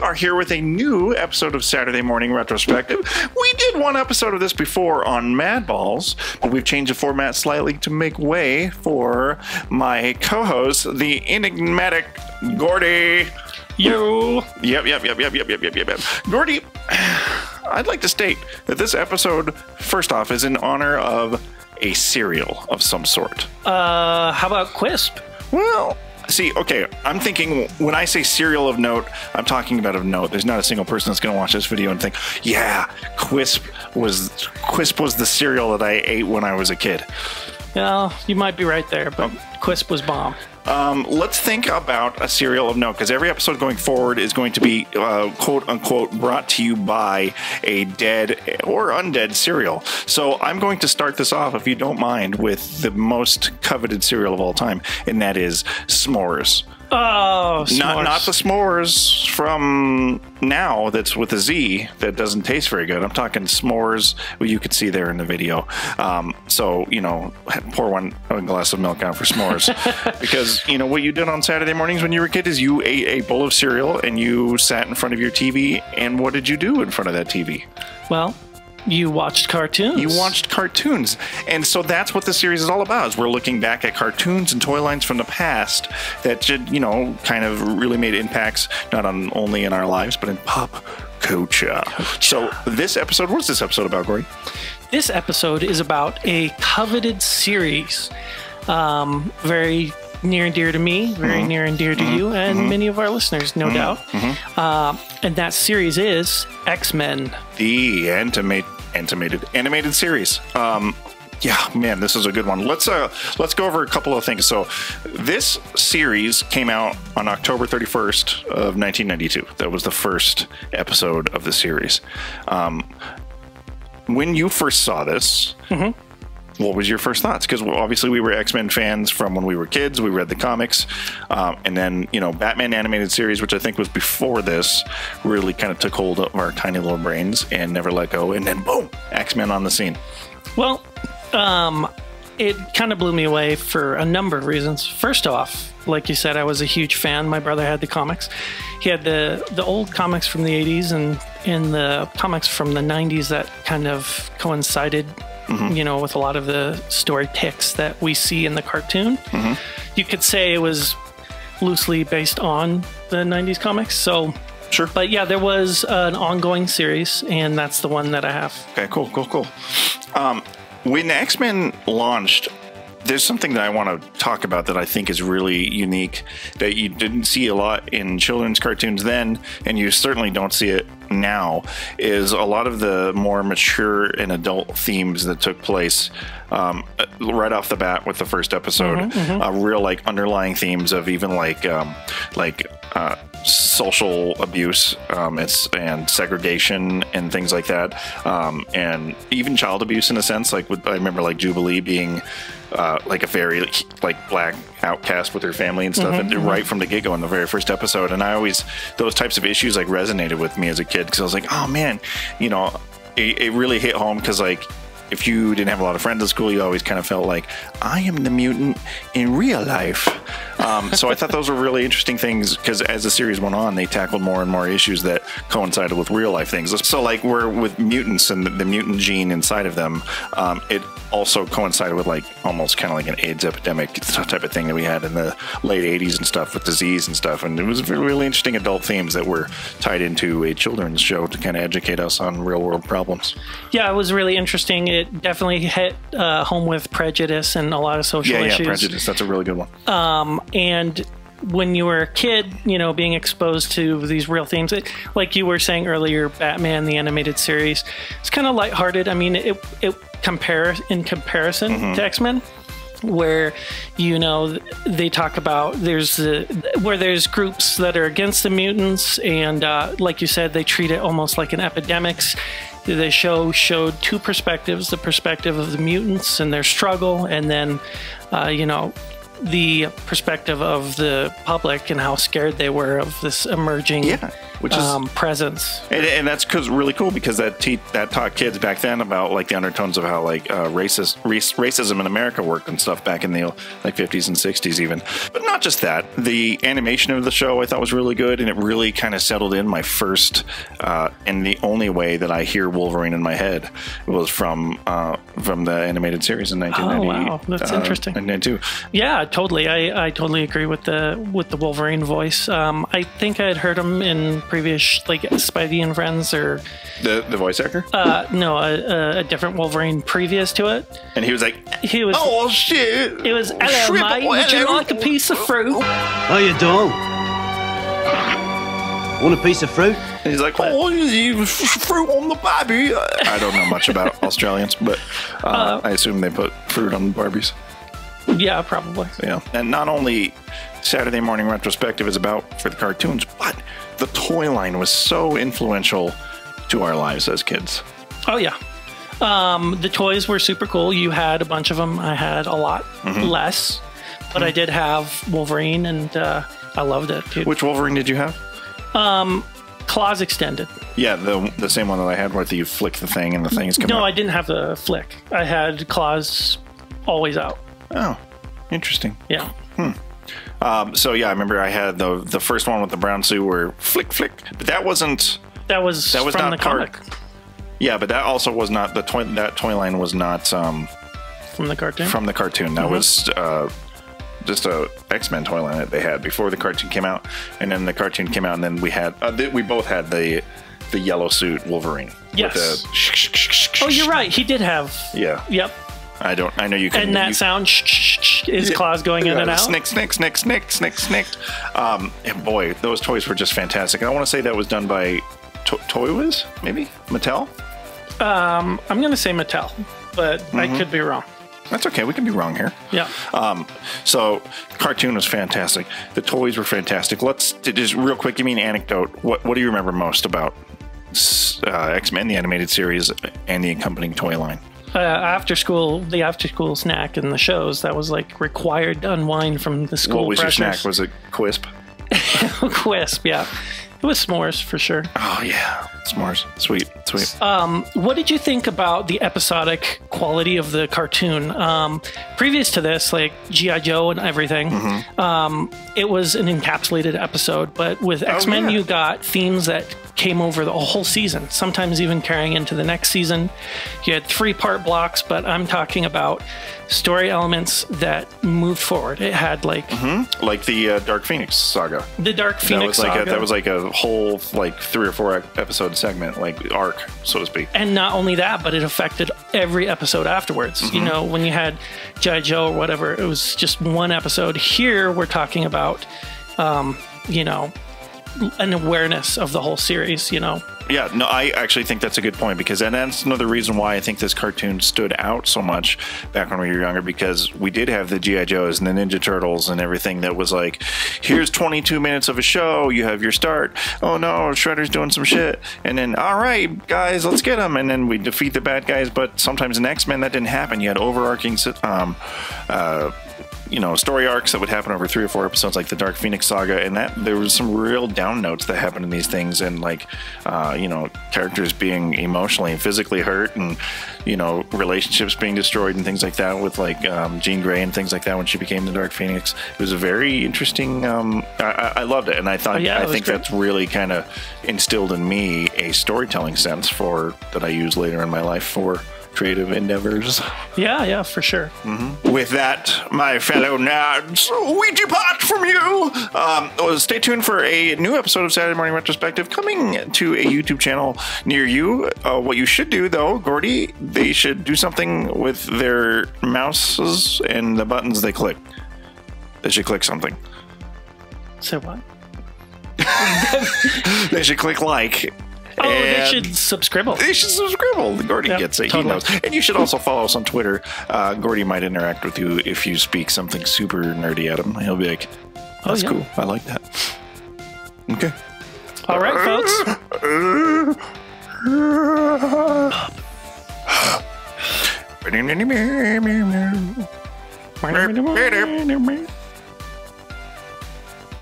are here with a new episode of Saturday Morning Retrospective. We did one episode of this before on Mad Balls, but we've changed the format slightly to make way for my co-host, the enigmatic Gordy. You. Yep. Gordy, I'd like to state that this episode, first off, is in honor of a cereal of some sort. How about Quisp? Well, see, okay, I'm thinking when I say cereal of note, I'm talking about of note. There's not a single person that's going to watch this video and think, yeah, Quisp was the cereal that I ate when I was a kid. Well, you might be right there, but Quisp was bomb. Let's think about a cereal of note, because every episode going forward is going to be quote-unquote brought to you by a dead or undead cereal. So I'm going to start this off, if you don't mind, with the most coveted cereal of all time, and that is s'mores. Oh, s'mores. Not the s'mores from now that's with a Z that doesn't taste very good. I'm talking s'mores, well, you could see there in the video. So, you know, pour a glass of milk out for s'mores. Because, you know, what you did on Saturday mornings when you were a kid is you ate a bowl of cereal and you sat in front of your TV. And what did you do in front of that TV? Well, you watched cartoons. You watched cartoons. And so that's what the series is all about, is we're looking back at cartoons and toy lines from the past that should, you know, kind of really made impacts, not only in our lives, but in pop culture. So this episode, what's this episode about, Corey? This episode is about a coveted series. Very near and dear to me, very near and dear to you, and many of our listeners, no doubt. And that series is X-Men. The animated series. Yeah, man, this is a good one. Let's go over a couple of things. So this series came out on October 31st of 1992. That was the first episode of the series. When you first saw this, what was your first thoughts? Because obviously we were X-Men fans from when we were kids. We read the comics. And then, you know, Batman animated series, which I think was before this, really kind of took hold of our tiny little brains and never let go. And then, boom, X-Men on the scene. Well, it kind of blew me away for a number of reasons. First off, like you said, I was a huge fan. My brother had the comics. He had the old comics from the 80s and the comics from the 90s that kind of coincided, you know, with a lot of the story picks that we see in the cartoon. You could say it was loosely based on the 90s comics. So, sure. But yeah, there was an ongoing series, and that's the one that I have. Okay, cool. When X-Men launched, there's something that I want to talk about that I think is really unique that you didn't see a lot in children's cartoons then, and you certainly don't see it now, is a lot of the more mature and adult themes that took place right off the bat with the first episode. Real like underlying themes of even like social abuse and segregation and things like that, and even child abuse in a sense. Like I remember like Jubilee being like a very like black outcast with her family and stuff, and right from the get-go in the very first episode. And I always, those types of issues like resonated with me as a kid, because I was like, oh man, you know, it really hit home, because like if you didn't have a lot of friends at school, you always kind of felt like, I am the mutant in real life. So I thought those were really interesting things, because as the series went on, they tackled more and more issues that coincided with real life things. So like we're with mutants and the mutant gene inside of them, it also coincided with like almost kind of like an AIDS epidemic type of thing that we had in the late 80s and stuff, with disease and stuff. And it was really interesting adult themes that were tied into a children's show to kind of educate us on real world problems. Yeah, it was really interesting. It definitely hit home with prejudice and a lot of social issues. Yeah, prejudice. That's a really good one. And when you were a kid, you know, being exposed to these real themes, like you were saying earlier, Batman, the animated series, it's kind of lighthearted. I mean, in comparison to X-Men, where, you know, they talk about where there's groups that are against the mutants, and like you said, they treat it almost like an epidemic. The show showed two perspectives: the perspective of the mutants and their struggle, and then, you know, the perspective of the public and how scared they were of this emerging which is presence. And that's really cool because that taught kids back then about like the undertones of how like racism in America worked and stuff back in the like 50s and 60s even. But not just that, the animation of the show I thought was really good, and it really kind of settled in my first and the only way that I hear Wolverine in my head was from the animated series in 1990. Oh wow, that's interesting. 1992. Yeah, totally. I totally agree with the Wolverine voice. I think I had heard him in previous like Spidey and Friends or the voice actor. No, a different Wolverine previous to it. And he was oh shit! It was hello mate. Would you like a piece of fruit? Oh, you don't? Want a piece of fruit? And he's like, oh, you fruit on the Barbie. I don't know much about Australians, but I assume they put fruit on Barbies. Yeah, probably. Yeah. And not only Saturday Morning Retrospective is about for the cartoons, but the toy line was so influential to our lives as kids. Oh, yeah. The toys were super cool. You had a bunch of them. I had a lot less, but I did have Wolverine, and I loved it, dude. Which Wolverine did you have? Claws Extended. Yeah, the same one that I had where you flick the thing and the things come out. No, I didn't have the flick. I had claws always out. Oh, interesting. Yeah. So yeah, I remember I had the first one with the brown suit where flick, but that was from not the comic. Yeah, but that also was not that toy line was not from the cartoon. From the cartoon, that was just a X-Men toy line that they had before the cartoon came out, and then the cartoon came out, and then we had we both had the yellow suit Wolverine. Yes. Oh, you're right. He did have. Yeah. Yep. I know you can. And that sound is claws going in and out. Snick. And boy, those toys were just fantastic. I want to say that was done by Toy-Wiz, maybe Mattel. I'm gonna say Mattel, but I could be wrong. That's okay. We can be wrong here. Yeah. So, cartoon was fantastic. The toys were fantastic. Let's just real quick. Give me an anecdote. What do you remember most about X-Men, the animated series, and the accompanying toy line? The after school snack and the shows, that was like required to unwind from the school. What was pressures. your snack? Was it Quisp? Quisp, yeah. It was s'mores for sure. Oh yeah, s'mores. Sweet. What did you think about the episodic quality of the cartoon? Previous to this, like G.I. Joe and everything, it was an encapsulated episode. But with X-Men, you got themes that came over the whole season, sometimes even carrying into the next season. You had 3-part blocks, but I'm talking about story elements that moved forward. It had like the Dark Phoenix saga. The Dark Phoenix saga. That was like a whole like 3 or 4 episode segment, like arc, so to speak. And not only that, but it affected every episode afterwards. You know, when you had G.I. Joe or whatever, it was just one episode. Here, we're talking about, an awareness of the whole series, Yeah, no, I actually think that's a good point, because that's another reason why I think this cartoon stood out so much back when we were younger, because we did have the G.I. Joes and the Ninja Turtles and everything that was like, here's 22 minutes of a show, you have your start, oh no, Shredder's doing some shit, and then, all right, guys, let's get them, and then we defeat the bad guys. But sometimes in X-Men that didn't happen. You had overarching story arcs that would happen over 3 or 4 episodes, like the Dark Phoenix saga, and that there was some real down notes that happened in these things, and like characters being emotionally and physically hurt, and relationships being destroyed and things like that, with like Jean Grey and things like that when she became the Dark Phoenix. It was a very interesting. I loved it, and I thought I think that's really kind of instilled in me a storytelling sense that I use later in my life for creative endeavors. Yeah, for sure. With that, my fellow nerds, we depart from you. Stay tuned for a new episode of Saturday Morning Retrospective coming to a YouTube channel near you. What you should do, though, Gordy, they should do something with their mouses and the buttons they click. They should click something. So what? They should click like. Oh, they should subscribe. They should subscribe. Gordy gets it. Totally. He knows. And you should also follow us on Twitter. Gordy might interact with you if you speak something super nerdy at him. He'll be like, that's cool. I like that. Okay. All right, folks.